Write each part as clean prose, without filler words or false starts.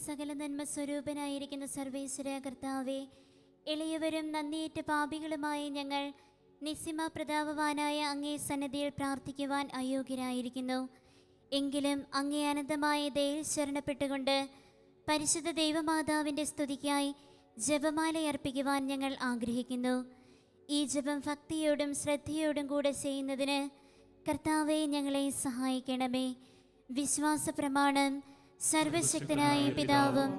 സകല നന്മ സ്വരൂപനായിരിക്കുന്ന സർവേശ്വര കർത്താവേ, എളിയവരും നന്ദിയേറ്റ പാപികളുമായ ഞങ്ങൾ നിസ്സിമ പ്രതാപവാനായ അങ്ങേ സന്നിധിയിൽ പ്രാർത്ഥിക്കുവാൻ അയോഗ്യരായിരിക്കുന്നു. എങ്കിലും അങ്ങേ അനന്തമായ ദയയിൽ ശരണപ്പെട്ടുകൊണ്ട് പരിശുദ്ധ ദൈവമാതാവിൻ്റെ സ്തുതിക്കായി ജപമാല അർപ്പിക്കുവാൻ ഞങ്ങൾ ആഗ്രഹിക്കുന്നു. ഈ ജപം ഭക്തിയോടും ശ്രദ്ധയോടും കൂടെ ചെയ്യുന്നതിന് കർത്താവെ ഞങ്ങളെ സഹായിക്കണമേ. വിശ്വാസ പ്രമാണം. സർവശക്തനായ പിതാവും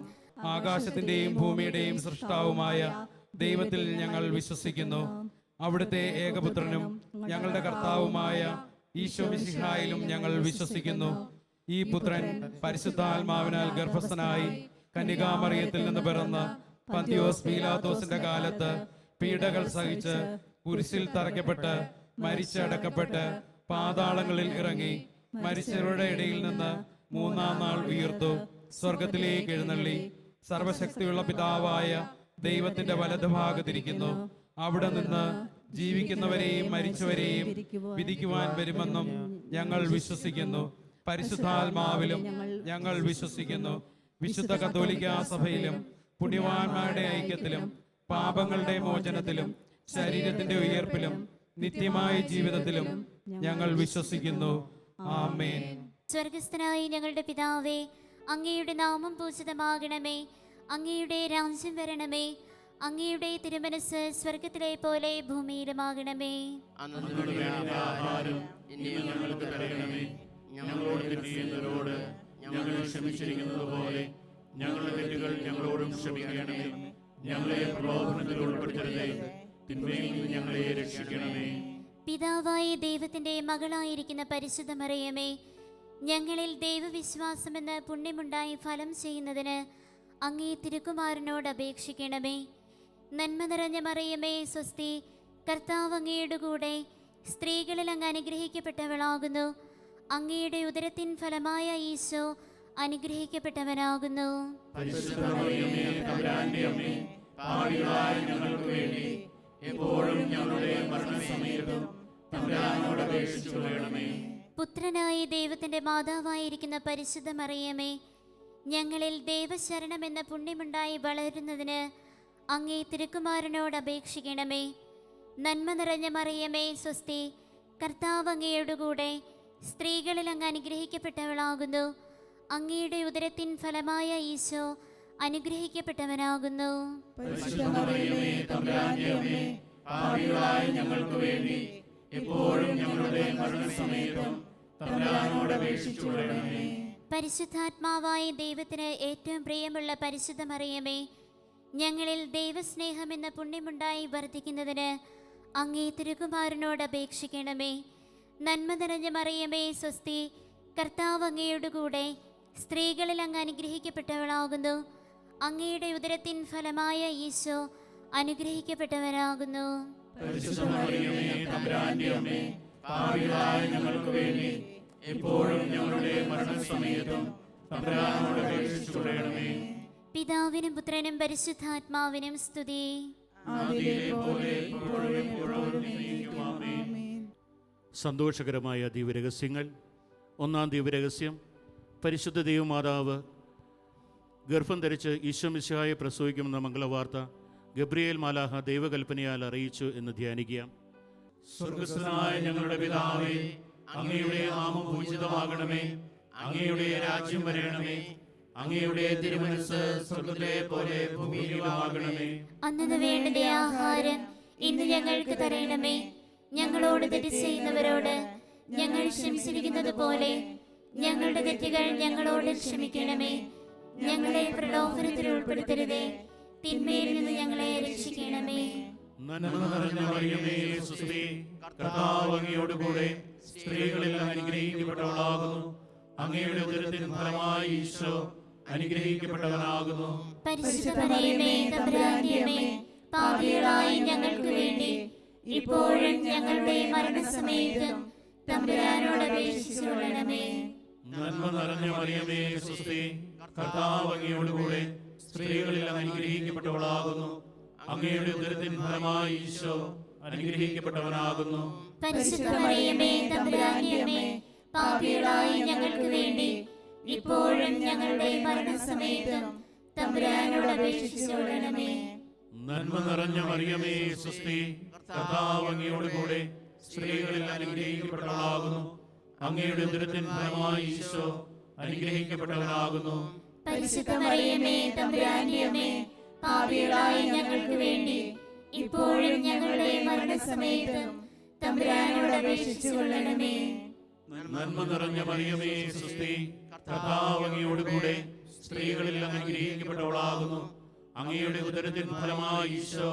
ആകാശത്തിന്റെയും ഭൂമിയുടെയും സൃഷ്ടാവുമായ ദൈവത്തിൽ ഞങ്ങൾ വിശ്വസിക്കുന്നു. അവിടുത്തെ ഏകപുത്രനും ഞങ്ങളുടെ കർത്താവുമായ ഈശോ മിശിഹായിലും ഞങ്ങൾ വിശ്വസിക്കുന്നു. ഈ പുത്രൻ പരിശുദ്ധാത്മാവിനാൽ ഗർഭസ്ഥനായി കന്യകാമറിയത്തിൽ നിന്ന് പിറന്ന് പന്തിയോസ് പീലാത്തോസിന്റെ കാലത്ത് പീഡകൾ സഹിച്ച് കുരിശിൽ തറയ്ക്കപ്പെട്ട് മരിച്ചടക്കപ്പെട്ട് പാതാളങ്ങളിൽ ഇറങ്ങി മരിച്ചവരുടെ ഇടയിൽ നിന്ന് മൂന്നാം നാൾ ഉയർത്തു സ്വർഗത്തിലേക്ക് എഴുന്നള്ളി സർവശക്തിയുള്ള പിതാവായ ദൈവത്തിന്റെ വലതുഭാഗത്തിരിക്കുന്നു. അവിടെ നിന്ന് ജീവിക്കുന്നവരെയും മരിച്ചവരെയും വിധിക്കുവാൻ വരുമെന്നും ഞങ്ങൾ വിശ്വസിക്കുന്നു. പരിശുദ്ധാത്മാവിലും ഞങ്ങൾ വിശ്വസിക്കുന്നു. വിശുദ്ധ കത്തോലിക്കാ സഭയിലും പുണ്യവാന്മാരുടെ ഐക്യത്തിലും പാപങ്ങളുടെ മോചനത്തിലും ശരീരത്തിന്റെ ഉയർപ്പിലും നിത്യമായ ജീവിതത്തിലും ഞങ്ങൾ വിശ്വസിക്കുന്നു. ആമേൻ. സ്വർഗസ്ഥനായ ഞങ്ങളുടെ പിതാവേ, അങ്ങയുടെ നാമം പൂജിതമാകണമേ. അങ്ങയുടെ രാജ്യം വരണമേ. അങ്ങയുടെ തിരുമനസ് സ്വർഗത്തിലെ പോലെ ഭൂമിയിലുമാകണമേ. ഞങ്ങളോട് തെറ്റ് ചെയ്യുന്നവരോട് ഞങ്ങൾ ക്ഷമിച്ചിരിക്കുന്നത് പോലെ ഞങ്ങളുടെ തെറ്റുകൾ ഞങ്ങളോടും ക്ഷമിക്കണമേ. ഞങ്ങളെ പ്രലോഭനത്തിൽ ഉൾപ്പെടുത്തരുതേ, തിന്മയിൽ നിന്ന് ഞങ്ങളെ രക്ഷിക്കണമേ. പിതാവായ ദൈവത്തിന്റെ മകളായിരിക്കുന്ന പരിശുദ്ധ മറിയമേ, ഞങ്ങളിൽ ദൈവവിശ്വാസമെന്ന പുണ്യമുണ്ടായി ഫലം ചെയ്യുന്നതിന് അങ്ങേ തിരുക്കുമാരനോട് അപേക്ഷിക്കണമേ. നന്മ നിറഞ്ഞ മറിയമേ സ്വസ്തി, കർത്താവ് അങ്ങയുടെ കൂടെ സ്ത്രീകളിൽ അങ്ങ് അനുഗ്രഹിക്കപ്പെട്ടവളാകുന്നു. അങ്ങയുടെ ഉദരത്തിൻ ഫലമായ ഈശോ അനുഗ്രഹിക്കപ്പെട്ടവനാകുന്നു. പുത്രനായ ദൈവത്തിന്റെ മാതാവായിരിക്കുന്ന പരിശുദ്ധ മറിയമേ, ഞങ്ങളിൽ ദൈവശരണം എന്ന പുണ്യമുണ്ടായി വളരുന്നതിന് അങ്ങേ തിരുക്കുമാരനോട് അപേക്ഷിക്കണമേ. നന്മ നിറഞ്ഞ മറിയമേ സ്വസ്തി, കർത്താവ് അങ്ങയുടെ കൂടെ സ്ത്രീകളിൽ അങ്ങ് അനുഗ്രഹിക്കപ്പെട്ടവളാകുന്നു. അങ്ങയുടെ ഉദരത്തിൻ ഫലമായ ഈശോ അനുഗ്രഹിക്കപ്പെട്ടവനാകുന്നു. ഞങ്ങൾക്ക് വേണ്ടി എപ്പോഴും ഞങ്ങളുടെ മരണസമയത്തും തമ്പുരാനോട് അപേക്ഷിച്ചുകൊള്ളണമേ. പരിശുദ്ധാത്മാവായ ദൈവത്തിന് ഏറ്റവും പ്രിയമുള്ള പരിശുദ്ധ മറിയമേ, ഞങ്ങളിൽ ദൈവസ്നേഹം എന്ന പുണ്യമുണ്ടായി വർദ്ധിക്കുന്നതിന് അങ്ങേ തിരുക്കുമാരനോട് അപേക്ഷിക്കണമേ. നന്മ നിറഞ്ഞ മറിയമേ സ്വസ്തി, കർത്താവ് അങ്ങയുടെ കൂടെ സ്ത്രീകളിൽ അങ്ങ് അനുഗ്രഹിക്കപ്പെട്ടവളാകുന്നു. അങ്ങയുടെ ഉദരത്തിൻ ഫലമായ ഈശോ അനുഗ്രഹിക്കപ്പെട്ടവനാകുന്നു. ഞങ്ങൾക്ക് വേണ്ടി എപ്പോഴും ഞങ്ങളുടെ മരണസമയത്തും തമ്പുരാനോട് അപേക്ഷിച്ചുകൊള്ളണമേ. പിതാവിനും പുത്രനും പരിശുദ്ധാത്മാവിനും സ്തുതി. സന്തോഷകരമായ ദിവ്യരഹസ്യങ്ങൾ. ഒന്നാം ദിവ്യരഹസ്യം, പരിശുദ്ധ ദൈവമാതാവ് ഗർഭം ധരിച്ച് ഈശോ മിശിഹായെ പ്രസവിക്കുമെന്ന മംഗളവാർത്ത ഗബ്രിയേൽ മാലാഹ ദൈവകൽപ്പനയാൽ അറിയിച്ചു എന്ന് ധ്യാനിക്കുക. സ്വർഗ്ഗസ്ഥനായ ഞങ്ങളുടെ പിതാവേ, അങ്ങയുടെ നാമം പൂജിതമാകണമേ. അങ്ങയുടെ രാജ്യം വരണമേ. അങ്ങയുടെ തിരുമനസ് സ്വർഗ്ഗത്തിലെ പോലെ ഭൂമിയിലുമാകണമേ. അന്നു വേണ്ട ആഹാരം ഇന്ന് ഞങ്ങൾക്ക് തരണമേ. ഞങ്ങളോട് തെറ്റ് ചെയ്യുന്നവരോട് ഞങ്ങൾ ക്ഷമിച്ചിരിക്കുന്നത് പോലെ ഞങ്ങളുടെ തെറ്റുകൾ ഞങ്ങളോട് ക്ഷമിക്കണമേ. ഞങ്ങളെ പ്രലോഭനത്തിൽ ഉൾപ്പെടുത്തരുതേ, തിന്മയിൽ നിന്ന് ഞങ്ങളെ രക്ഷിക്കണമേ. നന്മ നിറഞ്ഞ മറിയമേ സ്വസ്തി, കർത്താവ് അങ്ങയോട് കൂടെ സ്ത്രീകളിൽ അനുഗ്രഹിക്കപ്പെട്ടവളാകുന്നു. അങ്ങയുടെ ഉദരത്തിൻ ഫലമായി ഈശോ അനുഗ്രഹിക്കപ്പെട്ടവനാകുന്നു. പരിശുദ്ധ മറിയമേ തമ്പുരാന്റെ അമ്മേ, പാപികളായ ഞങ്ങൾക്ക് വേണ്ടി ഇപ്പോഴും ഞങ്ങളുടെ മരണസമയത്തും തമ്പുരാനോട് അപേക്ഷിച്ചുകൊള്ളണമേ. നന്മ നിറഞ്ഞ മറിയമേ സ്വസ്തി, കർത്താവ് അങ്ങയോട് കൂടെ സ്ത്രീകളിൽ അനുഗ്രഹിക്കപ്പെട്ടവളാകുന്നു. അങ്ങയുടെ ഉദരത്തിൻ ഫലമായി ഈശോ അനുഗ്രഹിക്കപ്പെട്ടവനാകുന്നു. പരിശുദ്ധ മറിയമേ തമ്പുരാന്റെ അമ്മേ, പാപികളായ ഞങ്ങൾക്ക് വേണ്ടി ഇപ്പോഴും ഞങ്ങളുടെ മരണസമയത്തും തമ്പുരാനോട് അപേക്ഷിച്ചുകൊള്ളണമേ. നന്മ നിറഞ്ഞ മറിയമേ സ്വസ്തി, കർത്താവ് അങ്ങയോട് കൂടെ സ്ത്രീകളിൽ അനുഗ്രഹിക്കപ്പെട്ടവളാകുന്നു. അങ്ങയുടെ ഉദരത്തിൻ ഫലമായി ഈശോ അനുഗ്രഹിക്കപ്പെട്ടവനാകുന്നു. പരിശുദ്ധ മറിയമേ തമ്പുരാന്റെ അമ്മേ, പാപികളായ ഞങ്ങൾക്ക് വേണ്ടി ഇപ്പോഴും ഞങ്ങളുടെ മരണസമയത്തും തമ്പുരാനോട് അപേക്ഷിച്ചുകൊള്ളണമേ. നന്മ നിറഞ്ഞ മറിയമേ സ്വസ്തി, കർത്താവ് അങ്ങയോട് കൂടെ സ്ത്രീകളിൽ അനുഗ്രഹിക്കപ്പെട്ടവളാകുന്നു. അങ്ങയുടെ ഉദരത്തിൻ ഫലമായി ഈശോ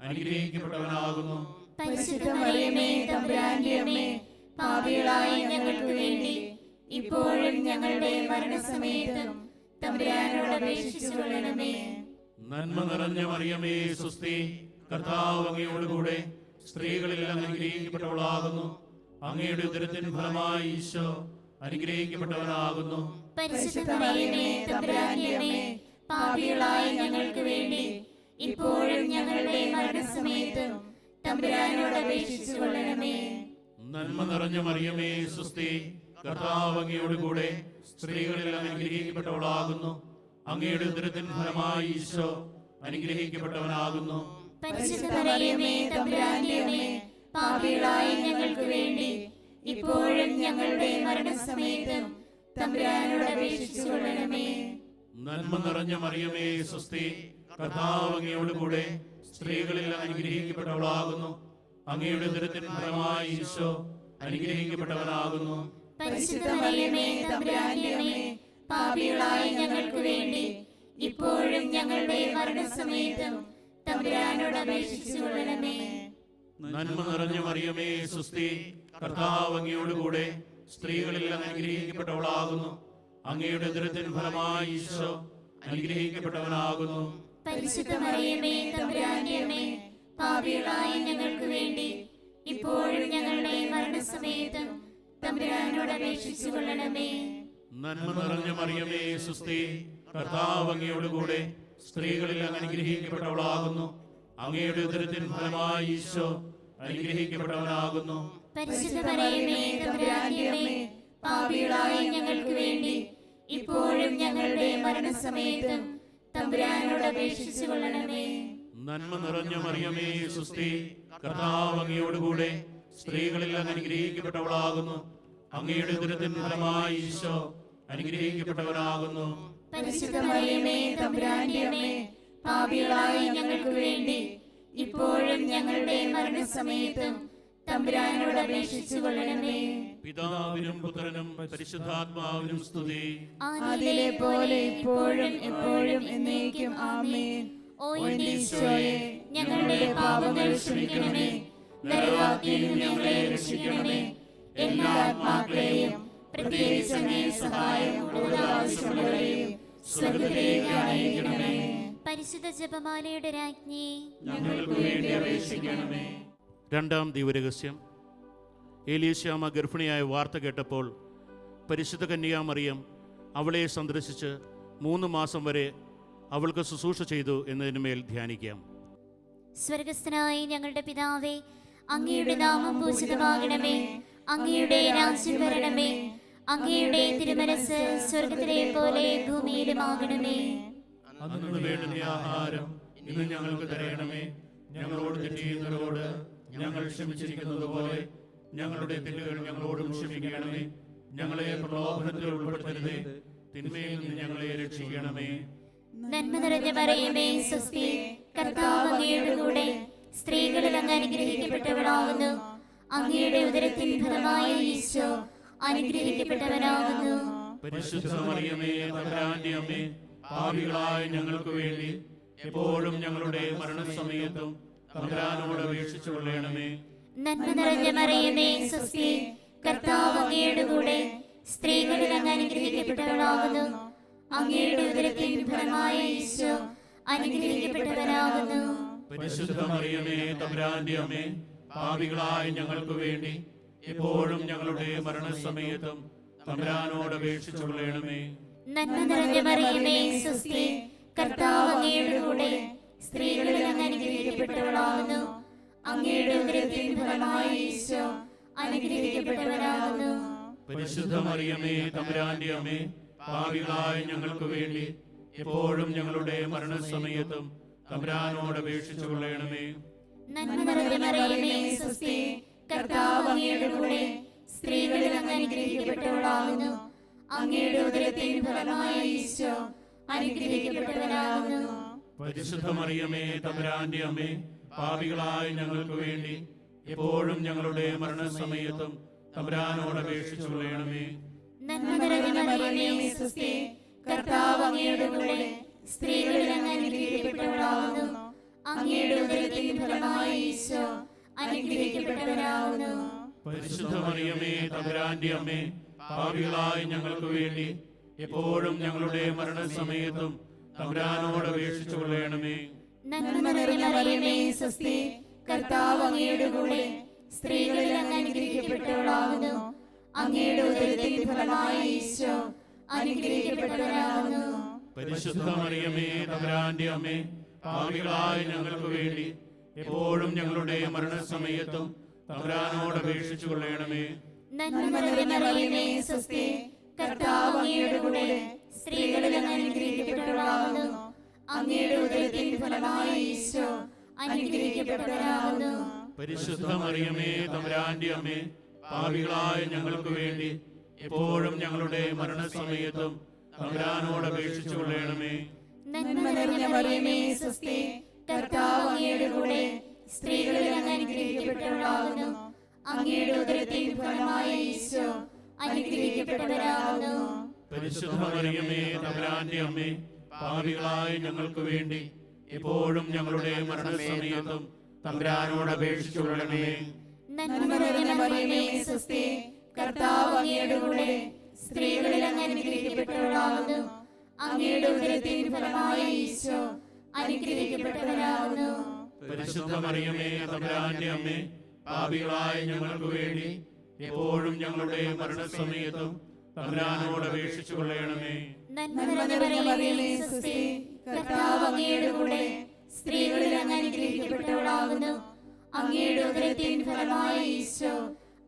അനുഗ്രഹിക്കപ്പെട്ടവനാകുന്നു. പരിശുദ്ധ മറിയമേ തമ്പുരാന്റെ അമ്മേ, പാപികളായ ഞങ്ങൾക്ക് വേണ്ടി ഇപ്പോഴും ഞങ്ങളുടെ മരണസമയത്തും തമ്പുരാനോട് അപേക്ഷിച്ചുകൊള്ളണമേ. നന്മ നിറഞ്ഞ മറിയമേ സ്വസ്തി, കർത്താവ് അങ്ങയോട് കൂടെ സ്ത്രീകളിൽ അനുഗ്രഹിക്കപ്പെട്ടവളാകുന്നു. അങ്ങയുടെ ഉദരത്തിൻ ഫലമായി ഈശോ അനുഗ്രഹിക്കപ്പെട്ടവനാകുന്നു. പരിശുദ്ധ മറിയമേ തമ്പുരാന്റെ അമ്മേ, പാപികളായ ഞങ്ങൾക്ക് വേണ്ടി ഇപ്പോഴും ഞങ്ങളുടെ മരണസമയത്തും തമ്പുരാനോട് അപേക്ഷിച്ചുകൊള്ളണമേ. നന്മ നിറഞ്ഞ മറിയമേ സ്വസ്തി, കർത്താവ് അങ്ങയോട് കൂടെ സ്ത്രീകളിൽ അനുഗ്രഹിക്കപ്പെട്ടവളാകുന്നു. അങ്ങയുടെ ഉദരത്തിൻ ഫലമായി ഈശോ അനുഗ്രഹിക്കപ്പെട്ടവനാകുന്നു. പരിശുദ്ധ മറിയമേ തമ്പുരാന്റെ അമ്മേ, പാപികളായ ഞങ്ങൾക്ക് വേണ്ടി ഇപ്പോഴും ഞങ്ങളുടെ മരണസമയത്തും തമ്പുരാനോട് അപേക്ഷിച്ചുകൊള്ളണമേ. നന്മ നിറഞ്ഞ മറിയമേ സ്വസ്തി, കർത്താവ് അങ്ങയോട് കൂടെ സ്ത്രീകളിൽ അനുഗ്രഹിക്കപ്പെട്ടവളാകുന്നു. അങ്ങയുടെ ഉദരത്തിൻ ഫലമായി ഈശോ അനുഗ്രഹിക്കപ്പെട്ടവനാകുന്നു. പരിശുദ്ധ മറിയമേ തമ്പുരാന്റെ അമ്മേ, പാപികളായ ഞങ്ങൾക്ക് വേണ്ടി ഇപ്പോഴും ഞങ്ങളുടെ മരണസമയത്തും തമ്പുരാനോട് അപേക്ഷിച്ചുകൊള്ളണമേ. നന്മ നിറഞ്ഞ മറിയമേ സ്വസ്തി, കർത്താവ് അങ്ങയോട് കൂടെ സ്ത്രീകളിൽ അനുഗ്രഹിക്കപ്പെട്ടവളാകുന്നു. അങ്ങയുടെ ഉദരത്തിൻ ഫലമായി ഈശോ അനുഗ്രഹിക്കപ്പെട്ടവനാകുന്നു. പരിശുദ്ധ മറിയമേ തമ്പുരാന്റെ അമ്മേ, പാപികളായ ഞങ്ങൾക്ക് വേണ്ടി ഇപ്പോഴും ഞങ്ങളുടെ മരണസമയത്തും തമ്പുരാനോട് അപേക്ഷിച്ചുകൊള്ളണമേ. നന്മ നിറഞ്ഞ മറിയമേ സ്വസ്തി, കർത്താവ് അങ്ങയോട് കൂടെ സ്ത്രീകളിൽ അനുഗ്രഹിക്കപ്പെട്ടവളാകുന്നു. അങ്ങയുടെ ഉദരത്തിൻ ഫലമായി ഈശോ അനുഗ്രഹിക്കപ്പെട്ടവനാകുന്നു. പരിശുദ്ധ മറിയമേ തമ്പുരാന്റെ അമ്മേ, പാപികളായ ഞങ്ങൾക്ക് വേണ്ടി ഇപ്പോഴും ഞങ്ങളുടെ മരണസമയത്തും തമ്പുരാനോട് അപേക്ഷിച്ചുകൊള്ളണമേ. നന്മ നിറഞ്ഞ മറിയമേ സ്വസ്തി, കർത്താവ് അങ്ങയോട് കൂടെ സ്ത്രീകളിൽ അനുഗ്രഹിക്കപ്പെട്ടവളാകുന്നു. അങ്ങയുടെ ഉദരത്തിൻ ഫലമായി ഈശോ അനുഗ്രഹിക്കപ്പെട്ടവനാകുന്നു. പരിശുദ്ധ മറിയമേ തമ്പുരാന്റെ അമ്മേ, പാപികളായ ഞങ്ങൾക്ക് വേണ്ടി ഇപ്പോഴും ഞങ്ങളുടെ മരണസമയത്തും തമ്പുരാനോട് അപേക്ഷിച്ചുകൊള്ളണമേ. പിതാവിനും പുത്രനും പരിശുദ്ധാത്മാവിനും സ്തുതി. ആദിയിലെ പോലെ ഇപ്പോഴും എപ്പോഴും എന്നേക്കും ആമേൻ. ഓ എന്റെ ഈശോയെ, ഞങ്ങളുടെ പാപങ്ങൾ ക്ഷമിക്കണമേ. നരകാഗ്നിയിൽ നിന്ന് ഞങ്ങളെ രക്ഷിക്കണമേ. എല്ലാ ആത്മാക്കളെയും പ്രത്യേകിച്ച് അങ്ങേ സഹായം കൂടുതൽ ആവശ്യമുള്ളവരെയും സ്വർഗ്ഗത്തിലേക്ക് അയക്കണമേ. പരിശുദ്ധ ജപമാലയുടെ രാജ്ഞി, ഞങ്ങൾക്ക് വേണ്ടി അപേക്ഷിക്കണമേ. രണ്ടാം ദിവരഹസ്യം. ഏലീശാമ ഗർഭിണിയായ വാർത്ത കേട്ടപ്പോൾ പരിശുദ്ധ കന്യകാമറിയം അവളെ സന്ദർശിച്ച് 3 മാസം വരെ അവൾക്ക് ശുശ്രൂഷ ചെയ്തു എന്നതിനുമേൽ ധ്യാനിക്കാം. സ്വർഗസ്ഥനായ ഞങ്ങളുടെ പിതാവേ, അങ്ങയുടെ നാമം പൂജിതമാകണമേ. അങ്ങയുടെ രാജ്യം വരണമേ. അങ്ങയുടെ തിരുമനസ് സ്വർഗത്തിലെ പോലെ ഭൂമിയിലുമാകണമേ. അന്നു വേണ്ടുന്ന ആഹാരം ഇന്ന് ഞങ്ങൾക്ക് തരണമേ. ഞങ്ങളോട് തെറ്റ് ചെയ്യുന്നവരോട് ഞങ്ങൾ ക്ഷമിച്ചിരിക്കുന്നത് പോലെ ഞങ്ങളുടെ തെറ്റുകൾ ഞങ്ങളോടും ക്ഷമിക്കണമേ. ഞങ്ങളെ പ്രലോഭനത്തിൽ ഉൾപ്പെടുത്തരുതേ, തിന്മയിൽ നിന്ന് ഞങ്ങളെ രക്ഷിക്കണമേ. നന്മ നിറഞ്ഞ മറിയമേ സ്വസ്തി, കർത്താവ് അങ്ങയുടെ കൂടെ സ്ത്രീകളിൽ അങ്ങ് അനുഗ്രഹിക്കപ്പെട്ടവളാകുന്നു. അങ്ങയുടെ ഉദരത്തിൻ ഫലമായ ഈശോ അനുഗ്രഹിക്കപ്പെട്ടവനാകുന്നു. പരിശുദ്ധ മറിയമേ തമ്പുരാന്റെ അമ്മേ, പാപികളായ ഞങ്ങൾക്ക് വേണ്ടി എപ്പോഴും ഞങ്ങളുടെ മരണസമയത്തും തമ്പുരാനോട് അപേക്ഷിച്ചു കൊള്ളണമേ. നന്മ നിറഞ്ഞ മറിയമേ സ്വസ്തി, കർത്താവ് അങ്ങയുടെ കൂടെ സ്ത്രീകളിൽ അങ്ങ് അനുഗ്രഹിക്കപ്പെട്ടവളാകുന്നു. അങ്ങയുടെ ഉദരത്തിൻ ഫലമായ ഈശോ അനുഗ്രഹിക്കപ്പെട്ടവനാകുന്നു. പരിശുദ്ധ മറിയമേ തമ്പുരാന്റെ അമ്മേ, പാപികളായ ഞങ്ങൾക്ക് വേണ്ടി എപ്പോഴും ഞങ്ങളുടെ മരണസമയത്തും തമ്പുരാനോട് അപേക്ഷിച്ചു കൊള്ളണമേ. നന്മ നിറഞ്ഞ മറിയമേ സ്വസ്തി, കർത്താവ് അങ്ങയുടെ കൂടെ സ്ത്രീകളിൽ അങ്ങ് അനുഗ്രഹിക്കപ്പെട്ടവളാകുന്നു. അങ്ങയുടെ ഉദരത്തിൻ ഫലമായ ഈശോ അനുഗ്രഹിക്കപ്പെട്ടവനാകുന്നു. പരിശുദ്ധ മറിയമേ തമ്പുരാന്റെ അമ്മേ, പാപികളായ ഞങ്ങൾക്ക് വേണ്ടി എപ്പോഴും ഞങ്ങളുടെ മരണസമയത്തും തമ്പുരാനോട് അപേക്ഷിച്ചു കൊള്ളണമേ. നന്മ നിറഞ്ഞ മറിയമേ സ്വസ്തി, കർത്താവ് അങ്ങയുടെ കൂടെ സ്ത്രീകളിൽ അങ്ങ് അനുഗ്രഹിക്കപ്പെട്ടവളാകുന്നു. അങ്ങയുടെ ഉദരത്തിൻ ഫലമായ ഈശോ അനുഗ്രഹിക്കപ്പെട്ടവനാകുന്നു. പരിശുദ്ധ മറിയമേ തമ്പുരാന്റെ അമ്മേ, പാപികളായ ഞങ്ങൾക്ക് വേണ്ടി എപ്പോഴും ഞങ്ങളുടെ മരണസമയത്തും തമ്പുരാനോട് അപേക്ഷിച്ചു കൊള്ളണമേ. നന്മ നിറഞ്ഞ മറിയമേ സ്വസ്തി, കർത്താവ് അങ്ങയുടെ കൂടെ സ്ത്രീകളിൽ അങ്ങ് അനുഗ്രഹിക്കപ്പെട്ടവളാകുന്നു. അങ്ങയുടെ ഉദരത്തിൻ ഫലമായ ഈശോ അനുഗ്രഹിക്കപ്പെട്ടവനാകുന്നു. പരിശുദ്ധ മറിയമേ തമ്പുരാന്റെ അമ്മേ, പാപികളായ ഞങ്ങൾക്ക് വേണ്ടി എപ്പോഴും ഞങ്ങളുടെ മരണസമയത്തും തമ്പുരാനോട് അപേക്ഷിച്ചു കൊള്ളണമേ. നന്മ നിറഞ്ഞ മറിയമേ സ്വസ്തി, കർത്താവ് അങ്ങയുടെ കൂടെ സ്ത്രീകളിൽ അങ്ങ് അനുഗ്രഹിക്കപ്പെട്ടവളാകുന്നു. അങ്ങയുടെ ഉദരത്തിൻ ഫലമായ ഈശോ അനുഗ്രഹിക്കപ്പെട്ടവനാകുന്നു. പരിശുദ്ധ മറിയമേ തമ്പുരാന്റെ അമ്മേ, പാപികളായ ഞങ്ങൾക്ക് വേണ്ടി എപ്പോഴും ഞങ്ങളുടെ മരണസമയത്തും തമ്പുരാനോട് അപേക്ഷിച്ചു കൊള്ളണമേ. നന്മ നിറഞ്ഞ മറിയമേ സ്വസ്തി, കർത്താവ് അങ്ങയുടെ കൂടെ സ്ത്രീകളിൽ അങ്ങ് അനുഗ്രഹിക്കപ്പെട്ടവളാകുന്നു. അങ്ങയുടെ ഉദരത്തിൻ ഫലമായ ഈശോ അനുഗ്രഹിക്കപ്പെട്ടവനാകുന്നു. പരിശുദ്ധ മറിയമേ തമ്പുരാന്റെ അമ്മേ, പാപികളായ ഞങ്ങൾക്ക് വേണ്ടി എപ്പോഴും ഞങ്ങളുടെ മരണസമയത്തും തമ്പുരാനോട് അപേക്ഷിച്ചു കൊള്ളണമേ. നന്മ നിറഞ്ഞ മറിയമേ സ്വസ്തി, കർത്താവ് അങ്ങയുടെ കൂടെ സ്ത്രീകളിൽ അങ്ങ് അനുഗ്രഹിക്കപ്പെട്ടവളാകുന്നു. അങ്ങയുടെ ഉദരത്തിൻ ഫലമായ ഈശോ അനുഗ്രഹിക്കപ്പെട്ടവനാകുന്നു. പരിശുദ്ധ മറിയമേ തമ്പുരാന്റെ അമ്മേ, പാപികളായ ഞങ്ങൾക്ക് വേണ്ടി എപ്പോഴും ഞങ്ങളുടെ മരണസമയത്തും തമ്പുരാനോട് അപേക്ഷിച്ചു കൊള്ളണമേ. നന്മ നിറഞ്ഞ മറിയമേ സ്വസ്തി, കർത്താവ് അങ്ങയുടെ കൂടെ സ്ത്രീകളിൽ അങ്ങ് അനുഗ്രഹിക്കപ്പെട്ടവളാകുന്നു. അങ്ങയുടെ ഉദരത്തിൻ ഫലമായ ഈശോ അനുഗ്രഹിക്കപ്പെട്ടവനാകുന്നു. പരിശുദ്ധ മറിയമേ തമ്പുരാന്റെ അമ്മേ, പാപികളായ ഞങ്ങൾക്ക് വേണ്ടി എപ്പോഴും ഞങ്ങളുടെ മരണസമയത്തും തമ്പുരാനോട് അപേക്ഷിച്ചു കൊള്ളണമേ. നന്മ നിറഞ്ഞ മറിയമേ സ്വസ്തി, കർത്താവ് അങ്ങയുടെ കൂടെ സ്ത്രീകളിൽ അങ്ങ് അനുഗ്രഹിക്കപ്പെട്ടവളാകുന്നു. അങ്ങയുടെ ഉദരത്തിൻ ഫലമായ ഈശോ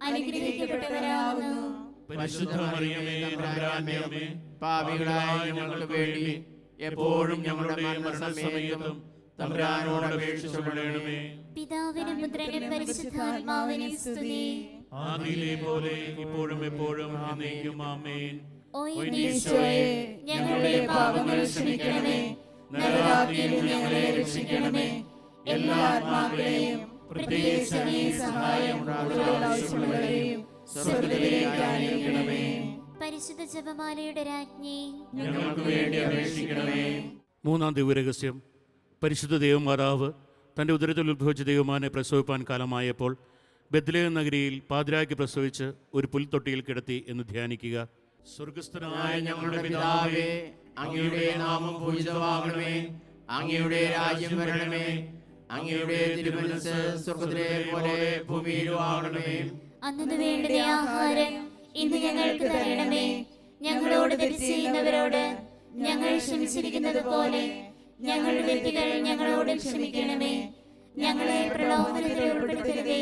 അനുഗ്രഹിക്കപ്പെട്ടവനാകുന്നു. പരിശുദ്ധ മറിയമേ തമ്പുരാന്റെ അമ്മേ, പാപികളായ ഞങ്ങൾക്ക് വേണ്ടി എപ്പോഴും ഞങ്ങളുടെ മരണസമയത്തും തമ്പുരാനോട് അപേക്ഷിച്ചു കൊള്ളണമേ. പിതാവിനും പുത്രനും പരിശുദ്ധാത്മാവിനും സ്തുതി. ആദിയിലെ പോലെ ഇപ്പോഴും എപ്പോഴും എന്നേക്കും ആമേൻ. ഓ ഈശോയെ, ഞങ്ങളുടെ പാപങ്ങൾ ക്ഷമിക്കണമേ, നരകാഗ്നിയിൽ നിന്ന് ഞങ്ങളെ രക്ഷിക്കണമേ, എല്ലാ ആത്മാക്കളെയും പ്രത്യേകിച്ച് അങ്ങേ സഹായം കൂടുതൽ ആവശ്യമുള്ളവരെയും സ്വർഗ്ഗത്തിലേക്ക് ആനയിക്കണമേ. പരിശുദ്ധ ജപമാലയുടെ രാജ്ഞി, ഞങ്ങൾക്ക് വേണ്ടി അപേക്ഷിക്കണമേ. മൂന്നാം ദിവ്യരഹസ്യം. പരിശുദ്ധ ദൈവമാതാവ് തൻ്റെ ഉദരത്തിൽ ഉത്ഭവിച്ച ദൈവമാനെ പ്രസവിപ്പാൻ കാലമായപ്പോൾ ബെത്ലഹേം നഗരിയിൽ പാതിരായ്ക്ക് പ്രസവിച്ച് ഒരു പുൽത്തൊട്ടിയിൽ കിടത്തി എന്ന് ധ്യാനിക്കുക. സ്വർഗസ്ഥനായ ഞങ്ങളുടെ പിതാവേ, അങ്ങയുടെ നാമം പൂജിതമാകണമേ, അങ്ങയുടെ രാജ്യം വരണമേ, അങ്ങയുടെ തിരുമനസ്സ് സ്വർഗ്ഗത്തിലെ പോലെ ഭൂമിയിലും ആകണമേ. അന്നു വേണ്ട ആഹാരം ഇന്ന് ഞങ്ങൾക്ക് തരണമേ. ഞങ്ങളോട് തെറ്റ് ചെയ്യുന്നവരോട് ഞങ്ങൾ ക്ഷമിച്ചിരിക്കുന്നത് പോലെ ഞങ്ങളുടെ തെറ്റുകൾ ഞങ്ങളോട് ക്ഷമിക്കണമേ. ഞങ്ങളെ പ്രലോഭനത്തിൽ ഉൾപ്പെടുത്തരുതേ,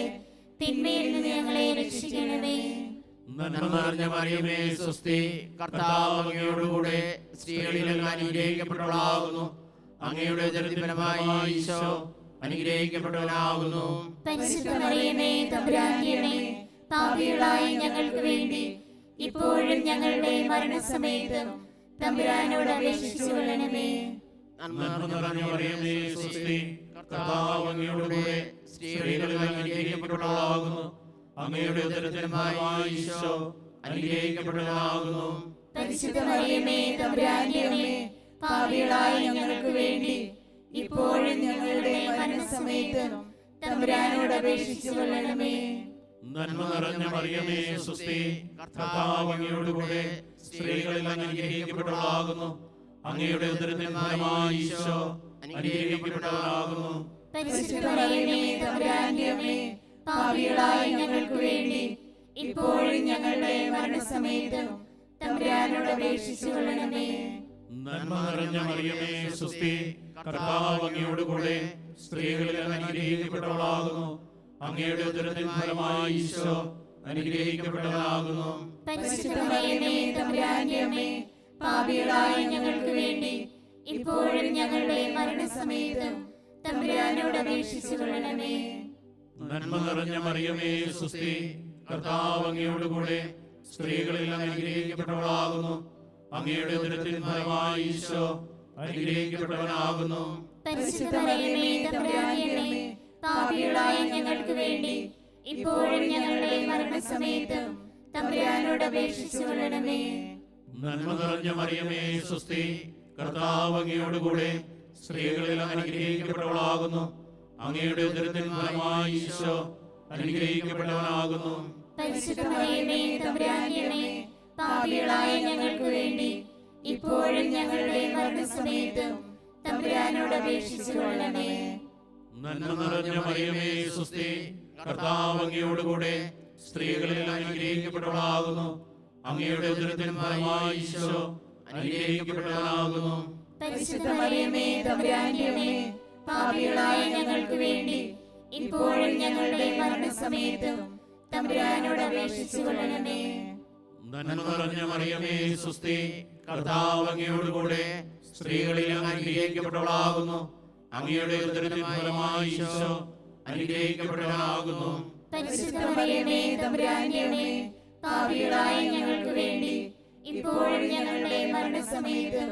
തിന്മയിൽ നിന്ന് ഞങ്ങളെ രക്ഷിക്കണമേ. നന്മ നിറഞ്ഞ മറിയമേ സ്വസ്തി, കർത്താവ് അങ്ങയോടുകൂടെ സ്ത്രീകളിൽ അങ്ങ് അനുഗ്രഹിക്കപ്പെട്ടവളാകുന്നു. അങ്ങയുടെ ഉദരത്തിൻ ഫലമായ ഈശോ അനുഗ്രഹിക്കപ്പെട്ടവനാകുന്നു. പരിശുദ്ധ മറിയമേ തമ്പുരാന്റെ അമ്മേ, പാപികളായ ഞങ്ങൾക്ക് വേണ്ടി ഇപ്പോഴും ഞങ്ങളുടെ മരണസമയത്തും തമ്പുരാനോട് അപേക്ഷിച്ചു കൊള്ളണമേ. നന്മ നിറഞ്ഞ മറിയമേ സ്വസ്തി, കർത്താവ് അങ്ങയോടുകൂടെ സ്ത്രീകളിൽ അങ്ങ് അനുഗ്രഹിക്കപ്പെട്ടവളാകുന്നു. അങ്ങയുടെ ഉദരത്തിൻ ഫലമായ ഈശോ അനുഗ്രഹിക്കപ്പെട്ടവനാകുന്നു. പരിശുദ്ധ മറിയമേ തമ്പുരാന്റെ അമ്മേ, പാപികളായ ഞങ്ങൾക്ക് വേണ്ടി ഇപ്പോഴും ഞങ്ങളുടെ മരണസമയത്തും തമ്പുരാനോട് അപേക്ഷിച്ചു കൊള്ളണമേ. നന്മ നിറഞ്ഞ മറിയമേ സ്വസ്തി, കർത്താവ് അങ്ങയോടുകൂടെ സ്ത്രീകളിൽ അങ്ങ് അനുഗ്രഹിക്കപ്പെട്ടവളാകുന്നു. അങ്ങയുടെ ഉദരത്തിൻ ഫലമായ ഈശോ അനുഗ്രഹിക്കപ്പെട്ടവനാകുന്നു. പരിശുദ്ധ മറിയമേ തമ്പുരാന്റെ അമ്മേ, പാപികളായ ഞങ്ങൾക്ക് വേണ്ടി ഇപ്പോഴും ഞങ്ങളുടെ മരണസമയത്തും തമ്പുരാനോട് അപേക്ഷിച്ചു കൊള്ളണമേ. നന്മ നിറഞ്ഞ മറിയമേ സ്വസ്തി, കർത്താവ് അങ്ങയോടുകൂടെ സ്ത്രീകളിൽ അങ്ങ് അനുഗ്രഹിക്കപ്പെട്ടവളാകുന്നു. അങ്ങയുടെ ഉദരത്തിൻ ഫലമായ ഈശോ അനുഗ്രഹിക്കപ്പെട്ടവനാകുന്നു. പരിശുദ്ധ മറിയമേ തമ്പുരാന്റെ അമ്മേ, പാപികളായ ഞങ്ങൾക്ക് വേണ്ടി ഇപ്പോഴും ഞങ്ങളുടെ മരണസമയത്തും തമ്പുരാനോട് അപേക്ഷിച്ചു കൊള്ളണമേ. നന്മ നിറഞ്ഞ മറിയമേ സുസ്തി, കർത്താവ് അങ്ങയോടുകൂടെ സ്ത്രീകളിൽ അങ്ങ് അനുഗ്രഹിക്കപ്പെട്ടവളാകുന്നു. അങ്ങയുടെ ഉദരത്തിൻ ഫലമായി ഈശോ അനുഗ്രഹിക്കപ്പെട്ടവനാകുന്നു. പരിശുദ്ധ മറിയമേ തമ്പുരാന്റെ അമ്മേ, പാപികളായ ഞങ്ങൾക്ക് വേണ്ടി ഇപ്പോഴും ഞങ്ങളുടെ മരണസമയത്തും തമ്പുരാനോട് അപേക്ഷിച്ചു കൊള്ളണമേ. നന്മ നിറഞ്ഞ മറിയമേ സുസ്തി, കർത്താവ് അങ്ങയോടുകൂടെ സ്ത്രീകളിൽ അങ്ങ് അനുഗ്രഹിക്കപ്പെട്ടവളാകുന്നു. അങ്ങയുടെ ഉദരത്തിൻ ഫലമായി ഈശോ അനുഗ്രഹിക്കപ്പെട്ടവനാകുന്നു. പരിശുദ്ധ മറിയമേ തമ്പുരാന്റെ അമ്മേ, പാപികളായ ഞങ്ങൾക്ക് വേണ്ടി ഇപ്പോഴും ഞങ്ങളുടെ മരണസമയത്തും തമ്പുരാനോട് അപേക്ഷിച്ചു കൊള്ളണമേ. നന്മ നിറഞ്ഞ മറിയമേ സുസ്തി, കർത്താവ് അങ്ങയോടുകൂടെ സ്ത്രീകളിൽ അനുഗ്രഹിക്കപ്പെട്ടവളാകുന്നു. അങ്ങയുടെ ഉദരത്തിൻ ഫലമായി ഈശോ അനുഗ്രഹിക്കപ്പെട്ടവനാകുന്നു. പരിശുദ്ധ മറിയമേ തമ്പുരാന്റെ അമ്മേ, പാപികളായ ഞങ്ങൾക്ക് വേണ്ടി ഇപ്പോഴും ഞങ്ങളുടെ മരണസമയത്തും തമ്പുരാനോട് അപേക്ഷിച്ചു കൊള്ളണമേ. നന്മ നിറഞ്ഞ മറിയമേ സുസ്തി, കർത്താവ് അങ്ങയോടുകൂടെ സ്ത്രീകളിൽ അനുഗ്രഹിക്കപ്പെട്ടവളാകുന്നു. അങ്ങയുടെ ഉദരത്തിൻ ഫലമായി ഈശോ അനുഗ്രഹിക്കപ്പെട്ടവനാകുന്നു. പരിശുദ്ധ മറിയമേ തമ്പുരാന്റെ അമ്മേ, പാപികളായ ഞങ്ങൾക്ക് വേണ്ടി ഇപ്പോഴും ഞങ്ങളുടെ മരണസമയത്തും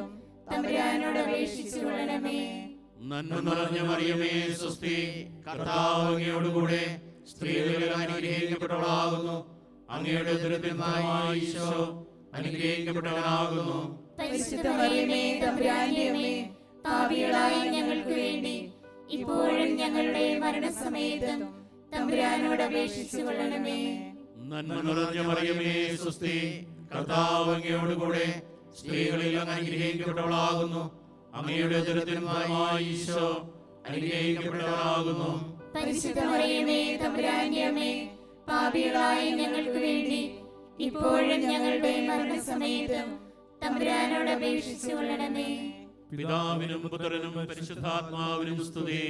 തമ്പുരാനോട് അപേക്ഷിച്ചു കൊള്ളണമേ. നന്മ നിറഞ്ഞ മറിയമേ സുസ്തി, കർത്താവ് അങ്ങയോടുകൂടെ സ്ത്രീകളിൽ അനുഗ്രഹിക്കപ്പെട്ടവളാകുന്നു. അങ്ങയുടെ ഉദരത്തിൻ ഫലമായി ഈശോ അനുഗ്രഹിക്കപ്പെട്ടവനാകുന്നു. പരിശുദ്ധ മറിയമേ തമ്പുരാന്റെ അമ്മേ, പാപികളായ ഞങ്ങൾക്ക് വേണ്ടി ഇപ്പോഴും ഞങ്ങളുടെ മരണസമയത്തും തമ്പുരാനോട് അപേക്ഷിച്ചു കൊള്ളണമേ. നന്മ നിറഞ്ഞ മറിയമേ സുസ്തി, കർത്താവ് അങ്ങയോടുകൂടെ സ്ത്രീകളിൽ അനുഗ്രഹിക്കപ്പെട്ടവളാകുന്നു. അങ്ങയുടെ ഉദരത്തിൻ ഫലമായി ഈശോ അനുഗ്രഹിക്കപ്പെട്ടവനാകുന്നു. പരിശുദ്ധ മറിയമേ തമ്പുരാന്റെ അമ്മേ, പാപികളായ ഞങ്ങൾക്ക് വേണ്ടി ഇപ്പോഴും ഞങ്ങളുടെ മരണസമയത്തും തമ്പുരാനോട് അപേക്ഷിച്ചു കൊള്ളണമേ. പിതാവിനും പുത്രനും പരിശുദ്ധാത്മാവിനും സ്തുതി.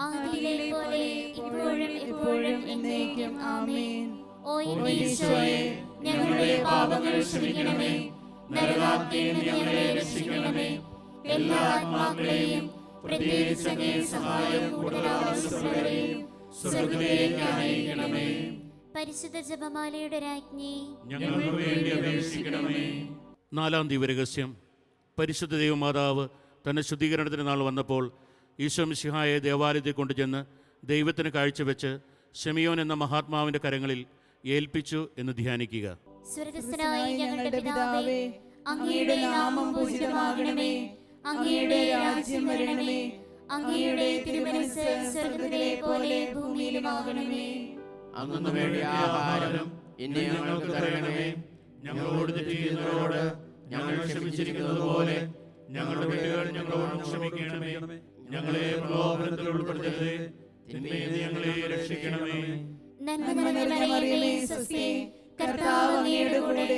ആദിയിലെ പോലെ ഇപ്പോഴും എപ്പോഴും എന്നേക്കും ആമേൻ. ഓ ഈശോയെ, ഞങ്ങളുടെ പാപങ്ങൾ ക്ഷമിക്കണമേ. നരകാഗ്നിയിൽ നിന്ന് ഞങ്ങളെ രക്ഷിക്കണമേ. എല്ലാ ആത്മാക്കളെയും പ്രത്യേകിച്ച് അങ്ങേ സഹായം കൂടുതൽ ആവശ്യമുള്ളവരെയും സ്വർഗ്ഗത്തിലേക്ക് അയക്കണമേ. പരിശുദ്ധ ജപമാലയുടെ രാജ്ഞി, ഞങ്ങൾക്ക് വേണ്ടി അപേക്ഷിക്കണമേ. 4-ാം ദിവ്യരഹസ്യം. പരിശുദ്ധ ദൈവമാതാവ് തന്റെ ശുദ്ധീകരണത്തിന് നാൾ വന്നപ്പോൾ ഈശോ മിശിഹായെ ദേവാലയത്തിൽ കൊണ്ടുചെന്ന് ദൈവത്തിന് കാഴ്ചവെച്ച് ശെമിയോൻ എന്ന മഹാത്മാവിൻ്റെ കരങ്ങളിൽ ഏൽപ്പിച്ചു എന്ന് ധ്യാനിക്കുക. സ്വർഗ്ഗസ്ഥനായ ഞങ്ങളുടെ പിതാവേ, അങ്ങയുടെ നാമം പൂജിതമാകണമേ. അങ്ങയുടെ രാജ്യം വരണമേ. അങ്ങയുടെ തിരുമനസ്സ് സ്വർഗ്ഗത്തിലെ പോലെ ഭൂമിയിലുമാകണമേ. അന്നു വേണ്ട ആഹാരം ഇന്ന് ഞങ്ങൾക്ക് തരണമേ. ഞങ്ങളോട് തെറ്റ് ചെയ്യുന്നവരോട് ഞങ്ങൾ ക്ഷമിച്ചിരിക്കുന്നത് പോലെ ഞങ്ങളുടെ തെറ്റുകൾ ഞങ്ങളോട് ക്ഷമിക്കണമേ. ഞങ്ങളെ പ്രലോഭനത്തിൽ ഉൾപ്പെടുത്തരുതേ, തിന്മയിൽ നിന്ന് ഞങ്ങളെ രക്ഷിക്കണമേ. നന്മ നിറഞ്ഞ മറിയമേ സ്വസ്തി, കർത്താവ് അങ്ങയുടെ കൂടെ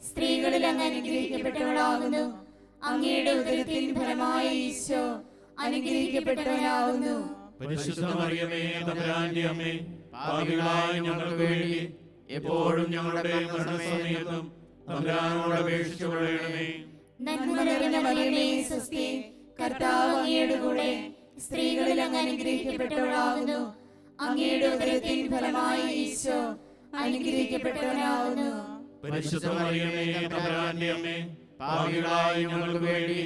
സ്ത്രീകളിൽ അങ്ങ് അനുഗ്രഹിക്കപ്പെട്ടവളാകുന്നു. അങ്ങയുടെ ഉദരത്തിൻ ഫലമായി ഈശോ അനുഗ്രഹിക്കപ്പെട്ടവനാകുന്നു. പരിശുദ്ധ മറിയമേ തമ്പുരാന്റെ അമ്മേ, പാപികളായ ഞങ്ങൾക്ക് വേണ്ടി എപ്പോഴും ഞങ്ങളുടെ മരണസമയത്തും തമ്പുരാനോട് അപേക്ഷിച്ചു കൊള്ളണമേ. നന്മ നിറഞ്ഞ മറിയമേ സ്വസ്തി, കർത്താവ് അങ്ങയുടെ കൂടെ സ്ത്രീകളിൽ അങ്ങ് അനുഗ്രഹിക്കപ്പെട്ടവളാകുന്നു. അങ്ങയുടെ ഉദരത്തിൻ ഫലമായി ഈശോ അനുഗ്രഹിക്കപ്പെട്ടവനാകുന്നു. പരിശുദ്ധ മറിയമേ തമ്പുരാന്റെ അമ്മേ, പാപികളായ ഞങ്ങൾക്ക് വേണ്ടി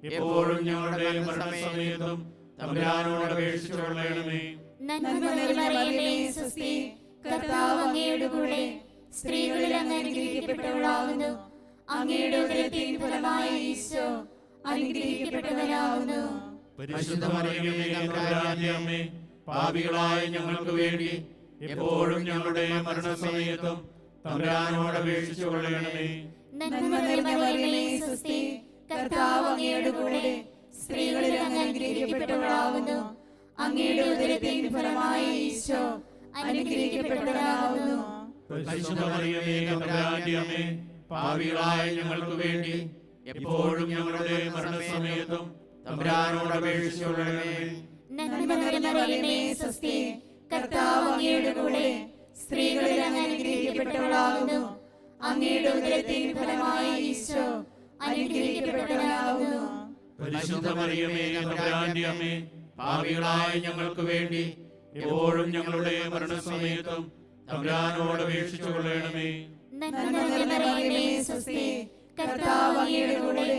എപ്പോഴും ഞങ്ങളുടെ മരണസമയത്തും തമ്പുരാനോട് അപേക്ഷിച്ചു കൊള്ളണമേ. നന്മ നിറഞ്ഞ മറിയമേ സ്വസ്തി, കർത്താവ് അങ്ങയുടെ കൂടെ സ്ത്രീകളിൽ അങ്ങ് അനുഗ്രഹിക്കപ്പെട്ടവളാകുന്നു. അങ്ങയുടെ ഉദരത്തിൻ ഫലമായി ഈശോ അനുഗ്രഹിക്കപ്പെട്ടവനാകുന്നു. പരിശുദ്ധ മറിയമേ തമ്പുരാന്റെ അമ്മേ, പാപികളായ ഞങ്ങൾക്ക് വേണ്ടി എപ്പോഴും ഞങ്ങളുടെ മരണസമയത്തും തമ്പുരാനോട് അപേക്ഷിച്ചു കൊള്ളണമേ. നന്മ നിറഞ്ഞ മറിയമേ സ്വസ്തി, കർത്താവ് അങ്ങയുടെ കൂടെ സ്ത്രീകളിൽ അങ്ങ് അനുഗ്രഹിക്കപ്പെട്ടവളാകുന്നു. അങ്ങയുടെ ഉദരത്തിൻ ഫലമായി ഈശോ അനുഗ്രഹിക്കപ്പെട്ടവനാകുന്നു. പരിശുദ്ധ മറിയമേ തമ്പുരാന്റെ അമ്മേ, പാപികളായ ഞങ്ങൾക്ക് വേണ്ടി എപ്പോഴും ഞങ്ങളുടെ മരണസമയത്തും തമ്പുരാനോട് അപേക്ഷിച്ചു കൊള്ളണമേ. നന്മ നിറഞ്ഞ മറിയമേ സ്വസ്തി, കർത്താവ് അങ്ങയുടെ കൂടെ സ്ത്രീകളിൽ അങ്ങ് അനുഗ്രഹിക്കപ്പെട്ടവളാകുന്നു. അങ്ങയുടെ ഉദരത്തിൻ ഫലമായി ഈശോ അനുഗ്രഹിക്കപ്പെട്ടവനാകുന്നു. പരിശുദ്ധ മറിയമേ തമ്പുരാന്റെ അമ്മേ, പാപികളായ ഞങ്ങൾക്ക് വേണ്ടി എപ്പോഴും ഞങ്ങളുടെ മരണസമയത്തും തമ്പുരാനോട് അപേക്ഷിച്ചു കൊള്ളണമേ. നന്മ നിറഞ്ഞ മറിയമേ സ്വസ്തി, കർത്താവ് അങ്ങയുടെ കൂടെ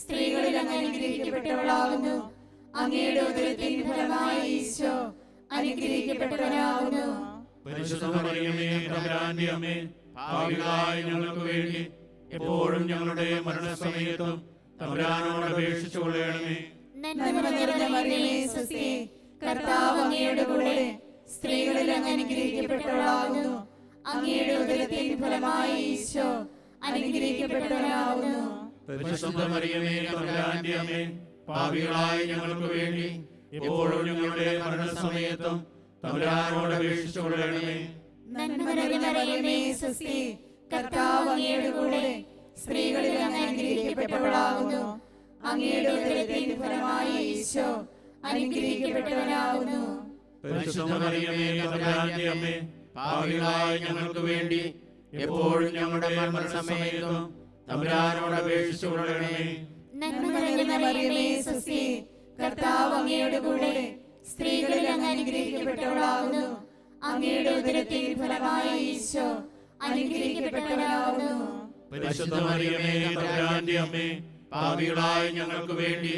സ്ത്രീകളിൽ അങ്ങ് അനുഗ്രഹിക്കപ്പെട്ടവളാകുന്നു. അങ്ങയുടെ ഉദരത്തിൻ ഫലമായ ഈശോ അനുഗ്രഹിക്കപ്പെട്ടവനാകുന്നു. പരിശുദ്ധ മറിയമേ തമ്പുരാന്റെ അമ്മേ, പാപികളായ ഞങ്ങൾക്ക് വേണ്ടി എപ്പോഴും ഞങ്ങളുടെ മരണസമയത്തും തമ്പുരാനോട് അപേക്ഷിച്ചു കൊള്ളണമേ. നന്മ നിറഞ്ഞ മറിയമേ സ്വസ്തി, കർത്താവ് അങ്ങയുടെ കൂടെ സ്ത്രീകളിൽ അങ്ങ് അനുഗ്രഹിക്കപ്പെട്ടവളാകുന്നു. അങ്ങയുടെ ഉദരത്തിൻ ഫലമായ ഈശോ അനുഗ്രഹിക്കപ്പെട്ടവനാകുന്നു. പരിശുദ്ധ മറിയമേ തമ്പുരാന്റെ അമ്മേ, പാപികളായ ഞങ്ങൾക്ക് വേണ്ടി എപ്പോഴും ഞങ്ങളുടെ മരണസമയത്തും തമ്പുരാനോട് അപേക്ഷിച്ചു കൊള്ളണമേ. നന്മ നിറഞ്ഞ മറിയമേ സ്വസ്തി, കർത്താവ് അങ്ങയുടെ കൂടെ സ്ത്രീകളിൽ അങ്ങ് അനുഗ്രഹിക്കപ്പെട്ടവളാകുന്നു. അങ്ങയുടെ ഉദരത്തിൻ ഫലമായ ഈശോ അനുഗ്രഹിക്കപ്പെട്ടവനാകുന്നു. പരിശുദ്ധ മറിയമേ തമ്പുരാന്റെ അമ്മേ, പാപികളായ ഞങ്ങൾക്ക് വേണ്ടി എപ്പോഴും ഞങ്ങളുടെ മരണസമയത്തും തമ്പുരാനോട് അപേക്ഷിച്ചു കൊള്ളണമേ. നന്മ നിറഞ്ഞ മറിയമേ സ്വസ്തി, കർത്താവ് അങ്ങയുടെ കൂടെ സ്ത്രീകളിൽ അങ്ങ് അനുഗ്രഹിക്കപ്പെട്ടവളാകുന്നു. അങ്ങയുടെ ഉദരത്തിൻ ഫലമായ ഈശോ അനുഗ്രഹിക്കപ്പെട്ടവനാകുന്നു. പരിശുദ്ധ മറിയമേ തമ്പുരാന്റെ അമ്മേ, പാപികളായ ഞങ്ങൾക്ക് വേണ്ടി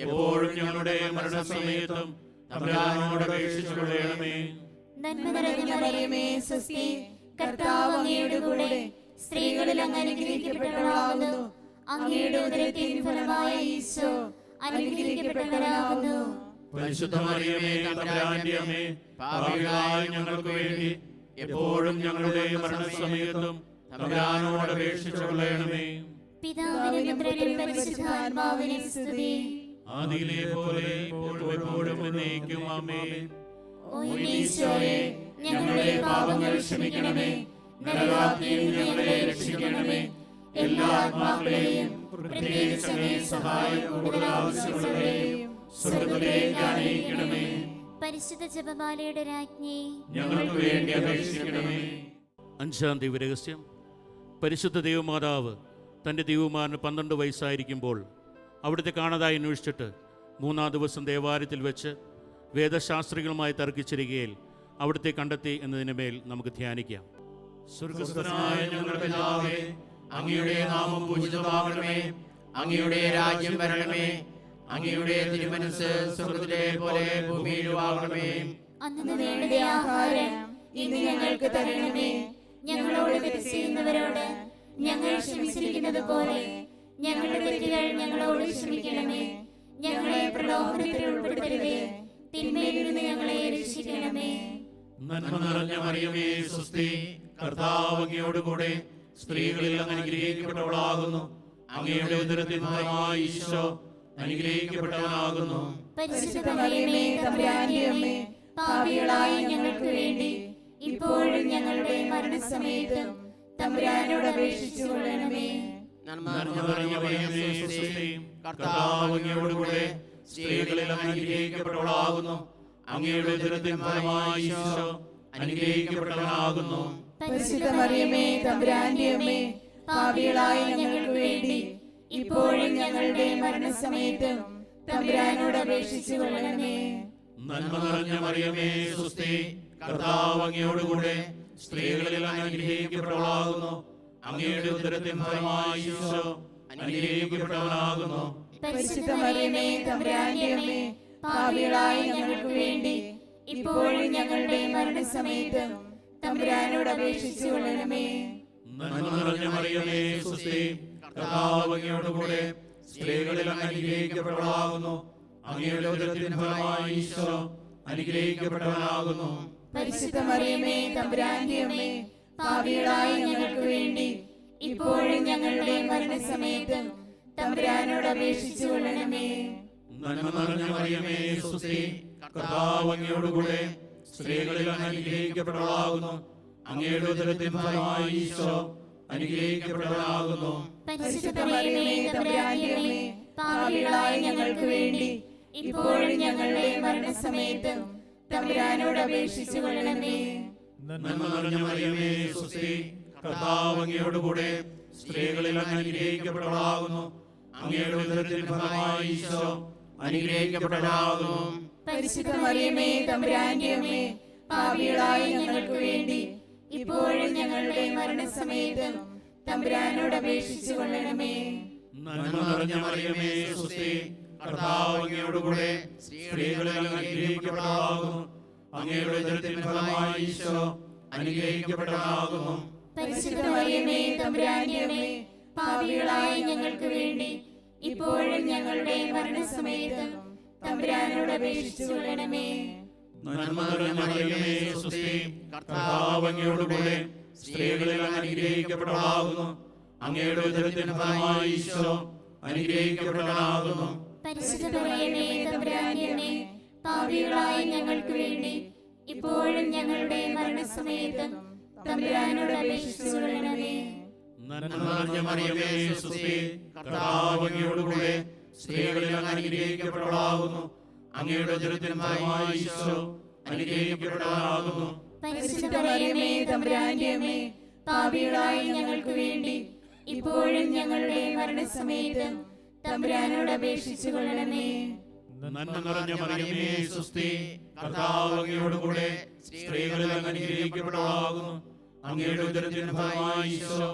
എപ്പോഴും ഞങ്ങളുടെ മരണസമയത്തും തമ്പുരാനോട് അപേക്ഷിച്ചു കൊള്ളണമേ. നന്മ നിറഞ്ഞ മറിയമേ സ്വസ്തി, കർത്താവ് അങ്ങയുടെ കൂടെ സ്ത്രീകളിൽ അങ്ങ് അനുഗ്രഹിക്കപ്പെട്ടവളാകുന്നു. അങ്ങയുടെ ഉദരത്തിൻ ഫലമായ ഈശോ അനുഗ്രഹിക്കപ്പെട്ടവനാകുന്നു. പരിശുദ്ധ മറിയമേ തമ്പുരാന്റെ അമ്മേ, പാപികളായ ഞങ്ങൾക്ക് വേണ്ടി എപ്പോഴും ഞങ്ങളുടെ മരണസമയത്തും തമ്പുരാനോട് അപേക്ഷിച്ചു കൊള്ളണമേ. പിതാവിനും പുത്രനും പരിശുദ്ധാത്മാവിനും സ്തുതി. ആദിയിലെ പോലെ ഇപ്പോഴും എപ്പോഴും എന്നേക്കും ആമേൻ. ഓ ഈശോയെ, ഞങ്ങളുടെ പാപങ്ങൾ ക്ഷമിക്കണമേ. നരകാഗ്നിയിൽ ഞങ്ങളെ രക്ഷിക്കണമേ. എല്ലാ ആത്മാക്കളെയും പ്രത്യേകിച്ച് അങ്ങേ സഹായം കൂടുതൽ ആവശ്യമുള്ളവരെയും സ്വർഗ്ഗത്തിലേക്ക് ആനയിക്കണമേ. പരിശുദ്ധ ജപമാലയുടെ രാജ്ഞി, ഞങ്ങൾക്ക് വേണ്ടി അപേക്ഷിക്കണമേ. അഞ്ചാം ദിവ്യരഹസ്യം. പരിശുദ്ധ ദൈവമാതാവ് തൻ്റെ ദൈവമാരന് 12 വയസ്സായിരിക്കുമ്പോൾ അവിടുത്തെ കാണാതായി അന്വേഷിച്ചിട്ട് 3-ാം ദിവസം ദേവാലയത്തിൽ വെച്ച് വേദശാസ്ത്രികളുമായി തർക്കിച്ചിരിക്കയിൽ അവിടുത്തെ കണ്ടെത്തി എന്നതിന് മേൽ നമുക്ക് ധ്യാനിക്കാം. സ്വർഗ്ഗസ്ഥനായ ഞങ്ങളുടെ പിതാവേ, അങ്ങയുടെ നാമം പൂജിതമാകണമേ. അങ്ങയുടെ രാജ്യം വരണമേ. അങ്ങയുടെ തിരുമനസ്സ് സ്വർഗ്ഗത്തിലെ പോലെ ഭൂമിയിലുമാകണമേ. അന്നു വേണ്ട ആഹാരം ഇന്ന് ഞങ്ങൾക്ക് തരണമേ. ഞങ്ങളോട് തെറ്റ് ചെയ്യുന്നവരോട് ഞങ്ങൾ ക്ഷമിച്ചിരിക്കുന്നത് പോലെ ഞങ്ങളുടെ തെറ്റുകൾ ഞങ്ങളോട് ക്ഷമിക്കണമേ. ഞങ്ങളെ പ്രലോഭനത്തിൽ ഉൾപ്പെടുത്തരുതേ, തിന്മയിൽ നിന്ന് ഞങ്ങളെ രക്ഷിക്കണമേ. നന്മ നിറഞ്ഞ മറിയമേ സ്വസ്തി, കർത്താവ് അങ്ങയോട് കൂടെ സ്ത്രീകളിൽ അങ്ങ് അനുഗ്രഹിക്കപ്പെട്ടവളാകുന്നു. അങ്ങയുടെ ഉദരത്തിൻ ഫലമായ ഈശോ അനുഗ്രഹിക്കപ്പെട്ടവനാകുന്നു. പരിശുദ്ധ മറിയമേ തമ്പുരാന്റെ അമ്മേ, പാപികളായ ഞങ്ങൾക്ക് വേണ്ടി ഇപ്പോഴും ഞങ്ങളുടെ മരണസമയത്തും തമ്പുരാനോട് അപേക്ഷിച്ചു കൊള്ളണമേ. നന്മ നിറഞ്ഞ മറിയമേ സ്വസ്തി, കർത്താവ് അങ്ങയോട് കൂടെ സ്ത്രീകളിൽ അങ്ങ് അനുഗ്രഹിക്കപ്പെട്ടവളാകുന്നു. അങ്ങയുടെ ഉദരത്തിൻ ഫലമായ ഈശോ അനുഗ്രഹിക്കപ്പെട്ടവനാകുന്നു. പരിശുദ്ധ മറിയമേ തമ്പുരാന്റെ അമ്മേ, പാപികളായ ഞങ്ങൾക്ക് വേണ്ടി ഇപ്പോഴും ഞങ്ങളുടെ മരണസമയത്തും തമ്പുരാനോട് അപേക്ഷിച്ചു കൊള്ളണമേ. നന്മ നിറഞ്ഞ മറിയമേ സ്വസ്തി, കർത്താവ് അങ്ങയോട് കൂടെ സ്ത്രീകളിൽ അങ്ങ് അനുഗ്രഹിക്കപ്പെട്ടവളാകുന്നു. അങ്ങയുടെ ഉദരത്തിൻ ഫലമായ ഈശോ അനുഗ്രഹിക്കപ്പെട്ടവനാകുന്നു. പരിശുദ്ധ മറിയമേ തമ്പുരാന്റെ അമ്മേ, പാപികളായ ഞങ്ങൾക്ക് വേണ്ടി ഇപ്പോഴും ഞങ്ങളുടെ മരണസമയത്തും തമ്പുരാനോട് അപേക്ഷിച്ചു കൊള്ളണമേ. നന്മ നിറഞ്ഞ മറിയമേ സ്വസ്തി, കർത്താവ് അങ്ങയോട് കൂടെ സ്ത്രീകളിൽ അങ്ങ് അനുഗ്രഹിക്കപ്പെട്ടവളാകുന്നു. അങ്ങയുടെ ഉദരത്തിൻ ഫലമായ ഈശോ അനുഗ്രഹിക്കപ്പെട്ടവനാകുന്നു. പരിശുദ്ധ മറിയമേ തമ്പുരാന്റെ അമ്മേ, പാപികളായ ഞങ്ങൾക്ക് വേണ്ടി ഇപ്പോഴും ഞങ്ങളുടെ മരണസമയത്തും തമ്പുരാനോട് അപേക്ഷിച്ചു കൊള്ളണമേ. നന്മ നിറഞ്ഞ മറിയമേ സ്വസ്തി, കർത്താവ് അങ്ങയോട് കൂടെ സ്ത്രീകളിൽ അങ്ങ് അനുഗ്രഹിക്കപ്പെട്ടവളാകുന്നു. അങ്ങയുടെ ഉദരത്തിൻ ഫലമായ ഈശോ അനുഗ്രഹിക്കപ്പെട്ടവനാകുന്നു. പരിശുദ്ധ മറിയമേ തമ്പുരാന്റെ അമ്മേ, പാപികളായ ഞങ്ങൾക്ക് വേണ്ടി ഇപ്പോഴും ഞങ്ങളുടെ മരണസമയത്തും തമ്പുരാനോട് അപേക്ഷിച്ചു കൊള്ളണമേ. നന്മ നിറഞ്ഞ മറിയമേ സ്വസ്തി, കർത്താവ് അങ്ങയോട് കൂടെ സ്ത്രീകളിൽ അങ്ങ് അനുഗ്രഹിക്കപ്പെട്ടവളാകുന്നു. അങ്ങയുടെ ഉദരത്തിൻ ഫലമായി ഈശോ അനുഗ്രഹിക്കപ്പെട്ടവനാകുന്നു. പരിശുദ്ധ മറിയമേ തമ്പുരാന്റെ അമ്മേ, പാപികളായ ഞങ്ങൾക്ക് വേണ്ടി ഇപ്പോഴും ഞങ്ങളുടെ മരണസമയത്തും തമ്പുരാനോട് അപേക്ഷിച്ചു കൊള്ളണമേ. നന്മ നിറഞ്ഞ മറിയമേ സ്വസ്തി, കർത്താവ് അങ്ങയോടുകൂടെ സ്ത്രീകളിൽ അങ്ങ് അനുഗ്രഹിക്കപ്പെട്ടവളാകുന്നു. അങ്ങയുടെ ഉദരത്തിൻ ഫലമായി ഈശോ അനുഗ്രഹിക്കപ്പെട്ടവനാകുന്നു. പരിശുദ്ധ മറിയമേ തമ്പുരാന്റെ അമ്മേ, പാപികളായ ഞങ്ങൾക്ക് വേണ്ടി ഇപ്പോഴും ഞങ്ങളുടെ മരണസമയത്തും തമ്പുരാനോട് അപേക്ഷിച്ചു കൊള്ളണമേ. നന്മ നിറഞ്ഞ മറിയമേ സ്വസ്തി, കർത്താവ് അങ്ങയോടുകൂടെ സ്ത്രീകളിൽ അങ്ങ് അനുഗ്രഹിക്കപ്പെട്ടവളാകുന്നു. അങ്ങയുടെ ഉദരത്തിൻ ഫലമായി ഈശോ അനുഗ്രഹിക്കപ്പെട്ടവനാകുന്നു. പരിശുദ്ധ മറിയമേ തമ്പുരാന്റെ അമ്മേ, പാപികളായ ഞങ്ങൾക്ക് വേണ്ടി ഇപ്പോഴും ഞങ്ങളുടെ മരണസമയത്തും തമ്പുരാനോട് അപേക്ഷിച്ചു കൊള്ളണമേ. നന്മ നിറഞ്ഞ മറിയമേ സ്വസ്തി, കർത്താവ് അങ്ങയോടുകൂടെ സ്ത്രീകളിൽ അങ്ങ് അനുഗ്രഹിക്കപ്പെട്ടവളാകുന്നു. അങ്ങയുടെ ഉദരത്തിൻ ഫലമായി ഈശോ അനുഗ്രഹിക്കപ്പെട്ടവനാകുന്നു. പരിശുദ്ധ മറിയമേ തമ്പുരാന്റെ അമ്മേ, പാപികളായ ഞങ്ങൾക്ക് വേണ്ടി ഇപ്പോഴും ഞങ്ങളുടെ മരണസമയത്തും തമ്പുരാനോട് അപേക്ഷിച്ചു കൊള്ളണമേ. നന്മ നിറഞ്ഞ മറിയമേ സ്വസ്തി, കർത്താവ് അങ്ങയോടുകൂടെ സ്ത്രീകളിൽ അങ്ങ് അനുഗ്രഹിക്കപ്പെട്ടവളാകുന്നു. അങ്ങയുടെ ഉദരത്തിൻ ഫലമായി ഈശോ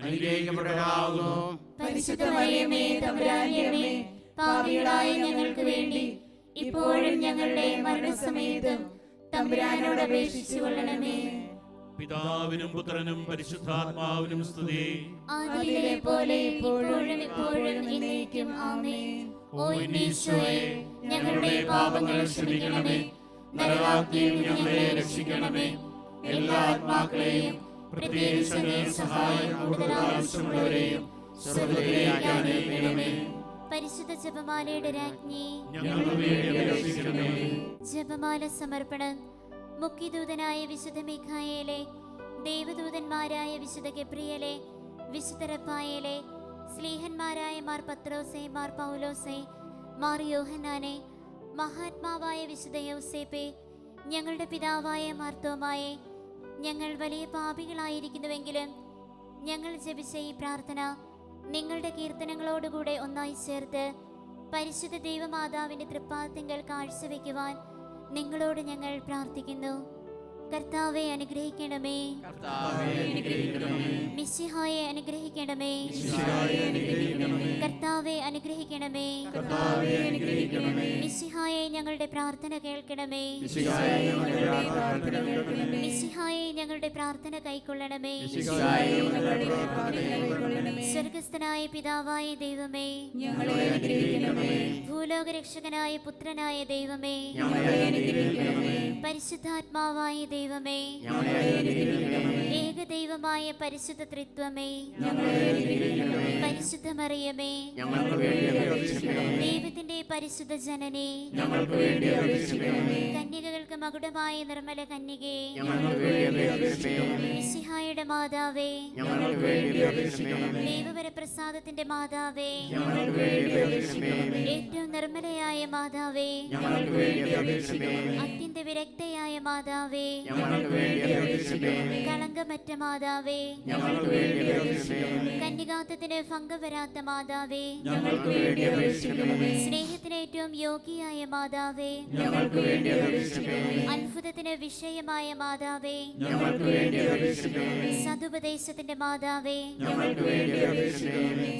അനുഗ്രഹിക്കപ്പെട്ടവനാകുന്നു. പരിശുദ്ധ മറിയമേ തമ്പുരാന്റെ അമ്മേ, പാപികളായ ഞങ്ങൾക്ക് വേണ്ടി ഇപ്പോഴും ഞങ്ങളുടെ മരണസമയത്തും തമ്പുരാനോട് അപേക്ഷിച്ചു കൊള്ളണമേ. പിതാവിനും പുത്രനും പരിശുദ്ധാത്മാവിനും സ്തുതി. ആദിയിലെ പോലെ ഇപ്പോഴും എപ്പോഴും എന്നേക്കും ആമേൻ. ഓ ഈശോയെ, ഞങ്ങളുടെ പാപങ്ങൾ ക്ഷമിക്കണമേ, നരകാഗ്നിയിൽ ഞങ്ങളെ രക്ഷിക്കണമേ, എല്ലാ ആത്മാക്കളെയും പ്രത്യേകിച്ച് അങ്ങേ സഹായം കൂടുതൽ ആവശ്യമുള്ളവരെയും സ്വർഗ്ഗത്തിലേക്ക് അയക്കണമേ. പരിശുദ്ധ ജപമാലയുടെ രാജ്ഞി, ഞങ്ങൾക്ക് വേണ്ടി അപേക്ഷിക്കണമേ. ജപമാല സമർപ്പണം. മുഖ്യദൂതനായ വിശുദ്ധ മിഖായേലെ, ദേവദൂതന്മാരായ വിശുദ്ധ ഗബ്രിയേലെ, വിശുദ്ധ റഫായേലെ, സ്ലീഹന്മാരായ മാർ പത്രോസേ, മാർ പൗലോസേ, മാർ യോഹന്നാനെ, മഹാത്മാവായ വിശുദ്ധ യൗസേപ്പേ, ഞങ്ങളുടെ പിതാവായ മാർത്തോമായെ, ഞങ്ങൾ വലിയ പാപികളായിരിക്കുന്നുവെങ്കിലും ഞങ്ങൾ ജപിച്ച ഈ പ്രാർത്ഥന നിങ്ങളുടെ കീർത്തനങ്ങളോടുകൂടെ ഒന്നായി ചേർത്ത് പരിശുദ്ധ ദൈവമാതാവിൻ്റെ തൃപ്പാദത്തിങ്കൽ കാഴ്ചവെക്കുവാൻ നിങ്ങളോട് ഞങ്ങൾ പ്രാർത്ഥിക്കുന്നു. കർത്താവെ അനുഗ്രഹിക്കണമേ, മിശിഹായെ അനുഗ്രഹിക്കണമേ, കർത്താവെ അനുഗ്രഹിക്കണമേ, മിശിഹായെ ഞങ്ങളുടെ പ്രാർത്ഥന കേൾക്കണമേ, മിശിഹായെ ഞങ്ങളുടെ പ്രാർത്ഥന കൈക്കൊള്ളണമേ. സ്വർഗസ്ഥനായ പിതാവായ ദൈവമേ, ഭൂലോകരക്ഷകനായ പുത്രനായ ദൈവമേ, പരിശുദ്ധാത്മാവായ ദൈവമേ, ഏകദൈവമായ പരിശുദ്ധ ത്രിത്വമേ, പരിശുദ്ധ മറിയമേ, ദൈവത്തിന്റെ പരിശുദ്ധ ജനനേ, കന്യകകൾക്ക് മകുടമായ നിർമ്മല കന്യകേ, മിശിഹായുടെ മാതാവേ, ദൈവവരപ്രസാദത്തിന്റെ മാതാവേ, ഏറ്റവും നിർമ്മലയായ മാതാവേ, അത്യന്ത വിരക്തയായ മാതാവേ, കളങ്കമറ്റ മാതാവേ, കന്യകാത്വത്തിന് ഭംഗം വരാത്ത മാതാവേ, സ്നേഹത്തിന് ഏറ്റവും യോഗ്യയായ മാതാവേ, അത്ഭുതത്തിന് വിഷയമായ മാതാവേ, സതുപദേശത്തിന്റെ മാതാവേ,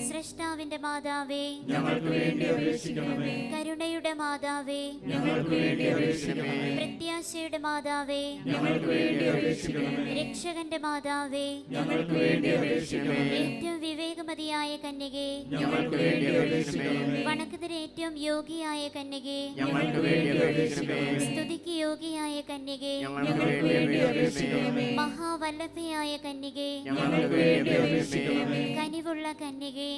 സ്രഷ്ടാവിന്റെ മാതാവേ, കരുണയുടെ മാതാവേ, പ്രത്യാശയുടെ മാതാവേ, രക്ഷകന്റെ മാതാവേ, ഏറ്റവും വിവേകമതിയായ കന്യകേ, വണക്കത്തിന് ഏറ്റവും യോഗ്യയായ കന്യകേ, സ്തുതിക്ക് യോഗ്യയായ കന്യകേ, മഹാവല്ലഭയായ കന്യകേ, കനിവുള്ള കന്യകേ,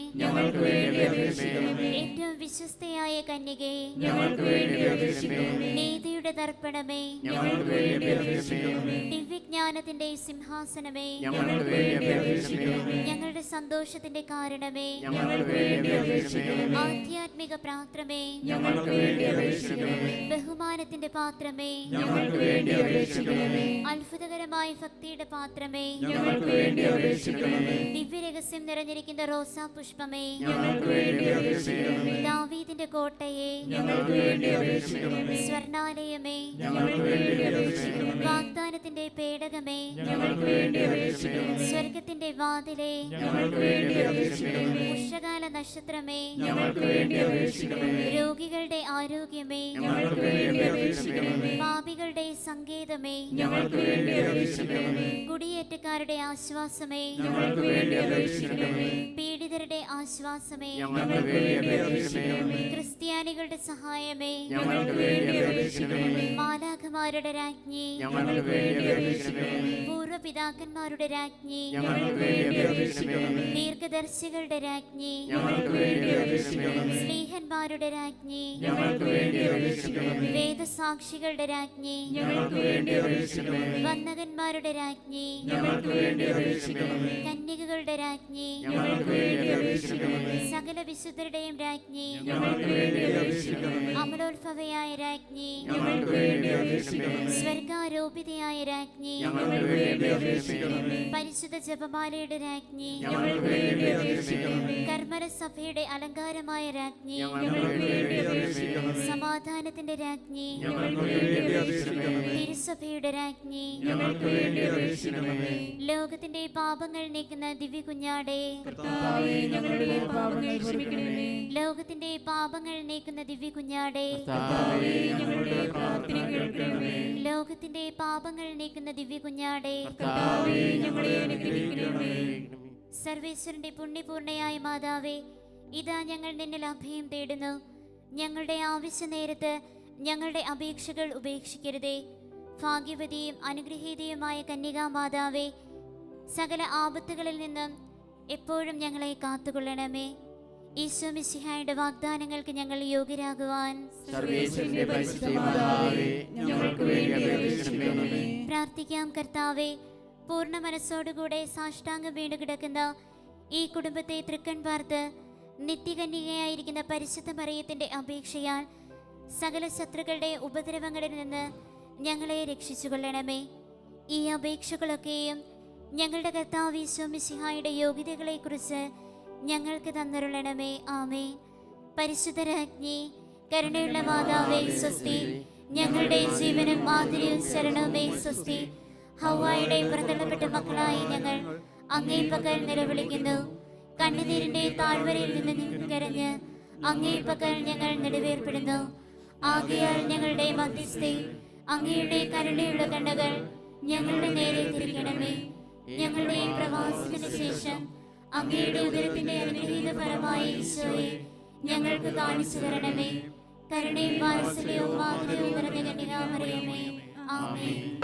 ഏറ്റവും വിശ്വസ്തയായ കന്യകേ, നീതിയുടെ ദർപ്പണമേ, ദിവ്യജ്ഞാനത്തിന്റെ സിംഹാസനമേ, ഞങ്ങളുടെ സന്തോഷത്തിന്റെ കാരണമേ, ആധ്യാത്മിക പ്രാത്രമേ, ബഹുമാനത്തിന്റെ പാത്രമേ, ഞങ്ങൾക്ക് വേണ്ടി അപേക്ഷിക്കണമേ. അത്ഭുതകരമായ ഭക്തിയുടെ പാത്രമേ, ഞങ്ങൾക്ക് വേണ്ടി അപേക്ഷിക്കണമേ. ദിവ്യരഹസ്യം നിറഞ്ഞിരിക്കുന്ന റോസാ പുഷ്പമേ, ഞങ്ങൾക്ക് വേണ്ടി അപേക്ഷിക്കണമേ. ദാവീദിന്റെ കോട്ടയെ, ഞങ്ങൾക്ക് വേണ്ടി അപേക്ഷിക്കണമേ. സ്വർണാലയമേ, ഞങ്ങൾക്ക് വേണ്ടി അപേക്ഷിക്കണമേ. വാഗ്ദാനത്തിന്റെ പേടകമേ, ഞങ്ങൾക്ക് വേണ്ടി അപേക്ഷിക്കണമേ. സ്വർഗത്തിന്റെ വാതിലേ, ഞങ്ങൾക്ക് വേണ്ടി അപേക്ഷിക്കണമേ. ഉഷകാല നക്ഷത്രമേ, ഞങ്ങൾക്ക് വേണ്ടി അപേക്ഷിക്കണമേ. രോഗികളുടെ ആരോഗ്യമേ, ഞങ്ങൾക്ക് വേണ്ടി അപേക്ഷിക്കണമേ. പാപികളുടെ സങ്കേതമേ, ഞങ്ങൾക്ക് വേണ്ടി അപേക്ഷിക്കണമേ. കുടിയേറ്റക്കാരുടെ ആശ്വാസമേ, ഞങ്ങൾക്ക് വേണ്ടി അപേക്ഷിക്കണമേ. പീഡിതരുടെ ആശ്വാസമേ, ഞങ്ങൾക്ക് വേണ്ടി അപേക്ഷിക്കണമേ. ക്രിസ്ത്യാനികളുടെ സഹായമേ, ഞങ്ങൾക്ക് വേണ്ടി അപേക്ഷിക്കണമേ. മാലാഖമാരുടെ രാജ്ഞി, ഞങ്ങൾക്ക് വേണ്ടി അപേക്ഷിക്കണമേ. പൂർവ്വപിതാക്കന്മാരുടെ രാജ്ഞി, ഞങ്ങൾക്ക് വേണ്ടി അപേക്ഷിക്കണമേ. ദീർഘദർശികളുടെ രാജ്ഞി, ഞങ്ങൾക്ക് വേണ്ടി അപേക്ഷിക്കണമേ. സ്ലീഹന്മാരുടെ രാജ്ഞി, ഞങ്ങൾക്ക് വേണ്ടി അപേക്ഷിക്കണമേ. വേദസാക്ഷികളുടെ രാജ്ഞി, ഞങ്ങൾക്ക് വേണ്ടി അപേക്ഷിക്കണമേ. വന്ദകന്മാരുടെ രാജ്ഞി, ഞങ്ങൾക്ക് വേണ്ടി അപേക്ഷിക്കണമേ. കന്യകകളുടെ രാജ്ഞി, ഞങ്ങൾക്ക് വേണ്ടി അപേക്ഷിക്കണമേ. സകല വിശുദ്ധരുടെയും രാജ്ഞി, ഞങ്ങൾക്ക് വേണ്ടി അപേക്ഷിക്കണമേ. അമലോത്ഭവയായ രാജ്ഞി, ഞങ്ങൾക്ക് വേണ്ടി അപേക്ഷിക്കണമേ. സ്വർഗാരോപിതയായ രാജ്ഞി, ഞങ്ങൾക്ക് വേണ്ടി അപേക്ഷിക്കണമേ. പരിശുദ്ധ ജപമാലയുടെ രാജ്ഞി, ഞങ്ങൾക്ക് വേണ്ടി അപേക്ഷിക്കണമേ. കർമ്മര സഭയുടെ അലങ്കാരമായ രാജ്ഞി, ഞങ്ങൾക്ക് വേണ്ടി അപേക്ഷിക്കണമേ. സമാധാനത്തിന്റെ രാജ്ഞി, ഞങ്ങൾക്ക് വേണ്ടി അപേക്ഷിക്കണമേ. തിരുസഭയുടെ രാജ്ഞി, ഞങ്ങൾക്ക് വേണ്ടി അപേക്ഷിക്കണമേ. ലോകത്തിന്റെ പാപങ്ങൾ നീക്കുന്ന ദിവ്യ കുഞ്ഞാടേ, കർത്താവേ, ഞങ്ങളുടെ പാപങ്ങൾ ക്ഷമിക്കണമേ. ലോകത്തിന്റെ പാപങ്ങൾ നീക്കുന്ന ദിവ്യ കുഞ്ഞാടേ, കർത്താവേ, ഞങ്ങളുടെ പ്രാർത്ഥന കേൾക്കണമേ. ലോകത്തിന്റെ പാപങ്ങൾ നീക്കുന്ന ദിവ്യ കുഞ്ഞാടേ, കർത്താവേ, ഞങ്ങളെ അനുഗ്രഹിക്കണമേ. സർവേശ്വരന്റെ പുണ്യപൂർണയായ മാതാവേ, ഇതാ ഞങ്ങൾ നിന്നിൽ അഭയം തേടുന്നു. ഞങ്ങളുടെ ആവശ്യ നേരത്ത് ഞങ്ങളുടെ അപേക്ഷകൾ ഉപേക്ഷിക്കരുതേ. ഭാഗ്യവതിയും അനുഗ്രഹീതയുമായ കന്യകാമാതാവേ, സകല ആപത്തുകളിൽ നിന്നും എപ്പോഴും ഞങ്ങളെ കാത്തുകൊള്ളണമേ. ഈശോ മിശിഹായുടെ വാഗ്ദാനങ്ങൾക്ക് ഞങ്ങൾ യോഗ്യരാകുവാൻ സർവേശ്വരന്റെ പരിശുദ്ധ മാതാവേ, ഞങ്ങൾക്ക് വേണ്ടി അപേക്ഷിക്കണമേ. പ്രാർത്ഥിക്കാം. കർത്താവേ, പൂർണ്ണ മനസ്സോടുകൂടെ സാഷ്ടാംഗം വീണു കിടക്കുന്ന ഈ കുടുംബത്തെ തൃക്കൺ പാർത്ത് നിത്യകന്യകയായിരിക്കുന്ന പരിശുദ്ധ മറിയത്തിന്റെ അപേക്ഷയാൽ സകല ശത്രുക്കളുടെ ഉപദ്രവങ്ങളിൽ നിന്ന് ഞങ്ങളെ രക്ഷിച്ചുകൊള്ളണമേ. ഈ അപേക്ഷകളൊക്കെയും ഞങ്ങളുടെ കർത്താവ് ഈശോ മിശിഹായുടെ യോഗ്യതകളെക്കുറിച്ച് ഞങ്ങൾക്ക് തന്നരുളണമേ. ആമേൻ. പരിശുദ്ധ രാജ്ഞി, കരുണയുള്ള മാതാവേ സ്വസ്തി. ഞങ്ങളുടെ ജീവനും മാതിരിയും ശരണമേ സ്വസ്തി. ഹൗവായുടെ പുറന്തള്ളപ്പെട്ട മക്കളായി ഞങ്ങൾ അങ്ങേ പക്കൽ നിലവിളിക്കുന്നു. കണ്ണുനീരിന്റെ താഴ്വരയിൽ നിന്ന് കരഞ്ഞ് അങ്ങേ പക്കൽ ഞങ്ങൾ നെടുവേർപ്പെടുന്നു. ആകയാൽ ഞങ്ങളുടെ മധ്യസ്ഥെ, അങ്ങയുടെ കരുണയുള്ള കണ്ണുകൾ ഞങ്ങളുടെ നേരെ തിരിക്കണമേ. ഞങ്ങളുടെ പ്രവാസത്തിന് ശേഷം അങ്ങയുടെ ഉദരത്തിന്റെ അനുഗ്രഹീത ഫലമായി ഈശോയെ ഞങ്ങൾക്ക് കാണിച്ചു തരണമേ. കരുണയും വാത്സല്യവും മാധുര്യവും നിറഞ്ഞ കന്യകാമറിയമേ. ആമേൻ.